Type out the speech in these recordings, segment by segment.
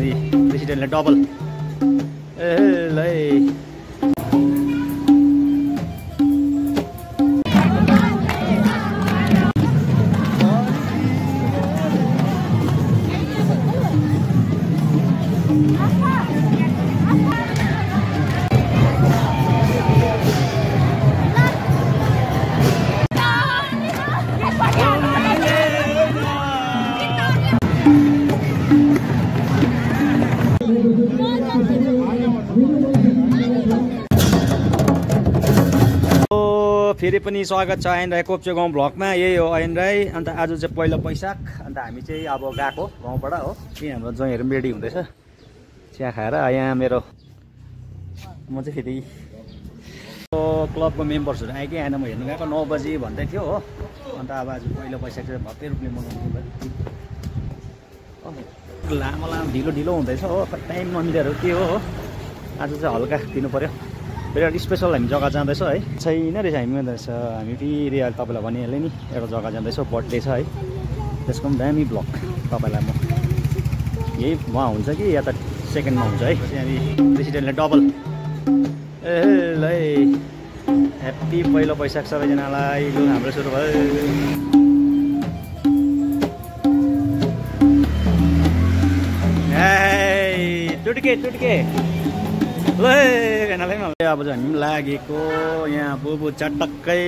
त्यहाँदेखि प्रेसिडेन्टले double A ल फेरि पनि स्वागत छ ऐन राई कोप्चे गाउँ भ्लगमा। यही हो ऐन राई। अन्त आज चाहिँ पहिलो वैशाख, अन्त हामी चाहिँ अब गएको गाउँबाट हो। यही हाम्रो ज्वाइँहरू पनि रेडी हुँदैछ चिया खाएर। यहाँ मेरो म चाहिँ फेरि क्लबको मेम्बर्सहरू आयो कि आएन, म हेर्नु गएको 9 बजी भन्दै थियो हो। अन्त अब आज पहिलो वैशाख चाहिँ भव्य रूपले मनाउनु भयो। लामो ढिलो ढिलो हुँदैछ हो, टाइम नमिलेर के हो। आज चाहिँ हल्का दिनु पऱ्यो। फेरि स्पेसल हामी जग्गा जाँदैछौँ है, छैन रहेछ हामी फेरि अहिले तपाईँलाई भनिहालेँ नि, एउटा जग्गा जाँदैछौँ, बर्थडे छ है। त्यसको पनि दामी ब्लग तपाईँलाई म यही उहाँ हुन्छ कि या त सेकेन्डमा हुन्छ है। त्यहाँदेखि प्रेसिडेन्टले डबल ए ल ह्याप्पी पहिलो वैशाख सबैजनालाई। लु हाम्रो सुरु भयो। टुटके टुटके ल अब चाहिँ हामी लागेको यहाँ बुबु चटक्कै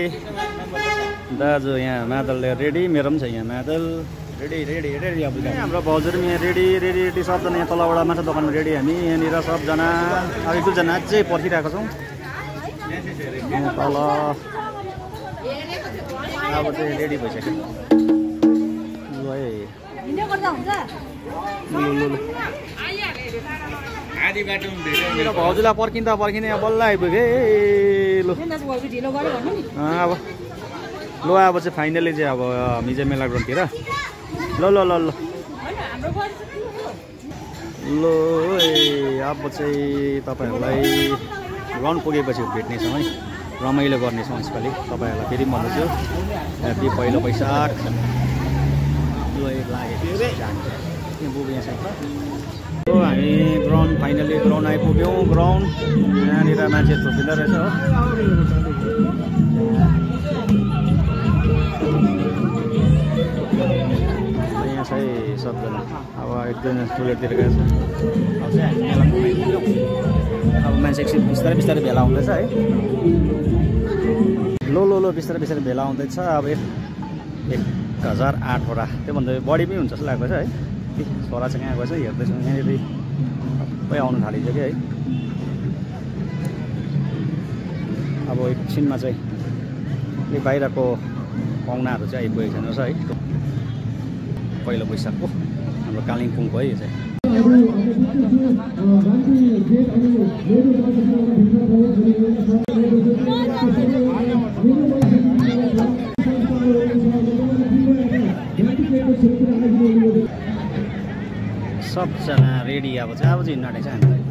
दाजु यहाँ मादलले रेडी, मेरो पनि छ यहाँ मादल रेडी रेडी रेडी। अब हाम्रो भाउजूहरू पनि यहाँ रेडी रेडी रेडी सबजना यहाँ तलबाट माछा दोकानमा रेडी। हामी यहाँनिर सबजना अब 1-2 जना अझै पर्खिरहेको छौँ तल। अब चाहिँ रेडी भइसक्यो मेरो भाउजूलाई पर्खिँदा पर्खिँदै यहाँ बल्ल आइपुग्यो लु। अब ल अब चाहिँ फाइनली चाहिँ अब हामी चाहिँ मेला ग्राउन्डतिर ल ल ल ल ल अब चाहिँ तपाईँहरूलाई ग्राउन्ड पुगेपछि भेट्नेछौँ है, रमाइलो गर्नेछौँ यसपालि। तपाईँहरूलाई फेरि भन्दैछु ह्याप्पी पहिलो वैशाख। हामी ग्राउन्ड फाइनली ग्राउन्ड आइपुग्यौँ। ग्राउन्ड यहाँनिर मान्छे थुप्रिँदो रहेछ हो। यहाँ चाहिँ सबजना अब 1-2 टोइलेटतिर गएको छ। अब मान्छे एकछिन बिस्तारै बिस्तारै भेला हुँदैछ है। लो लो लो बिस्तारै बिस्तारै भेला हुँदैछ। अब 1008 वटा त्योभन्दा बढी पनि हुन्छ जस्तो लागेको छ है। छोरा चाहिँ कहाँ गएछ हेर्दैछौँ, यहाँनिर सबै आउनु थालिसक्यो है। अब एकछिनमा चाहिँ यो बाहिरको पाहुनाहरू चाहिँ आइपुगेको छैन है। पहिलो वैशाखको हाम्रो कालिम्पोङको है यो चाहिँ। सबजना रेडी अब चाहिँ हिँड्न आँटेको छ हामीलाई।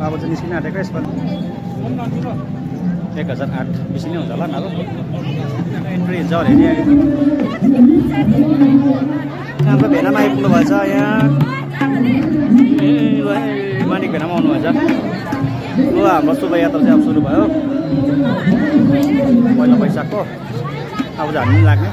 अब चाहिँ निस्किन आँटेको यसपालि 1008 बेसी नै हुन्छ होला नि। अब एन्ट्री हुन्छ अरे नि हाम्रो भेनामा आइपुग्नु भएछ। यहाँ मानिक भेनामा आउनु भएछ। ल हाम्रो शोभायात्रा चाहिँ अब सुरु भयो पहिलो वैशाखको। अब चाहिँ हामी लाग्ने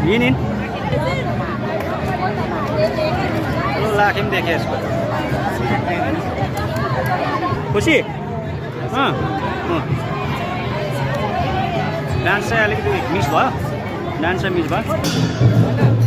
Ini lu lagi देखे यसको खुसी डान्स चाहिँ अलिकति मिस भयो डान्स चाहिँ मिस भयो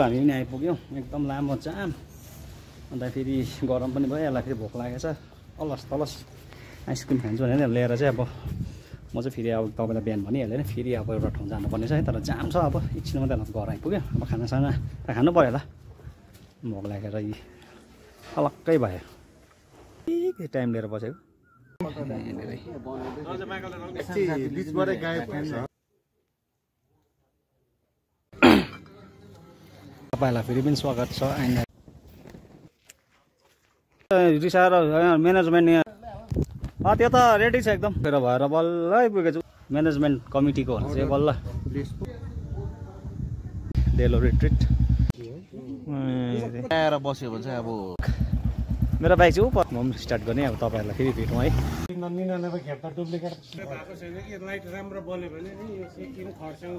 हामी पनि आइपुग्यौँ एकदम लामो जाम अन्त फेरि गरम पनि भयो यसलाई फेरि भोक लागेछ अलस तलस आइसक्रिम खान्छु भनेर ल्याएर चाहिँ अब म चाहिँ फेरि अब तपाईँलाई बिहान भनिहालेँ नि फेरि अब एउटा ठाउँ जानुपर्ने छ है तर जाम छ अब एकछिन मात्रै घर आइपुग्यो अब खानासाना त खानु पऱ्यो होला भोक लागेर यी अलक्कै भयो के टाइम लिएर बसेको तपाईँलाई फेरि पनि स्वागत छ रिसाएर म्यानेजमेन्ट यहाँ त्यो त रेडी छ एकदम फेर भएर बल्ल आइपुगेछु म्यानेजमेन्ट कमिटीकोहरू चाहिँ बल्ल डेलो रिट्रिट आएर बस्यो भने चाहिँ अब मेरो बाइक चाहिँ ऊ म स्टार्ट गर्ने अब तपाईँहरूलाई फेरि भेटौँ है भएको छैन कि लाइट राम्रो बल्यो भने नि यो सिक्किम खरसाङ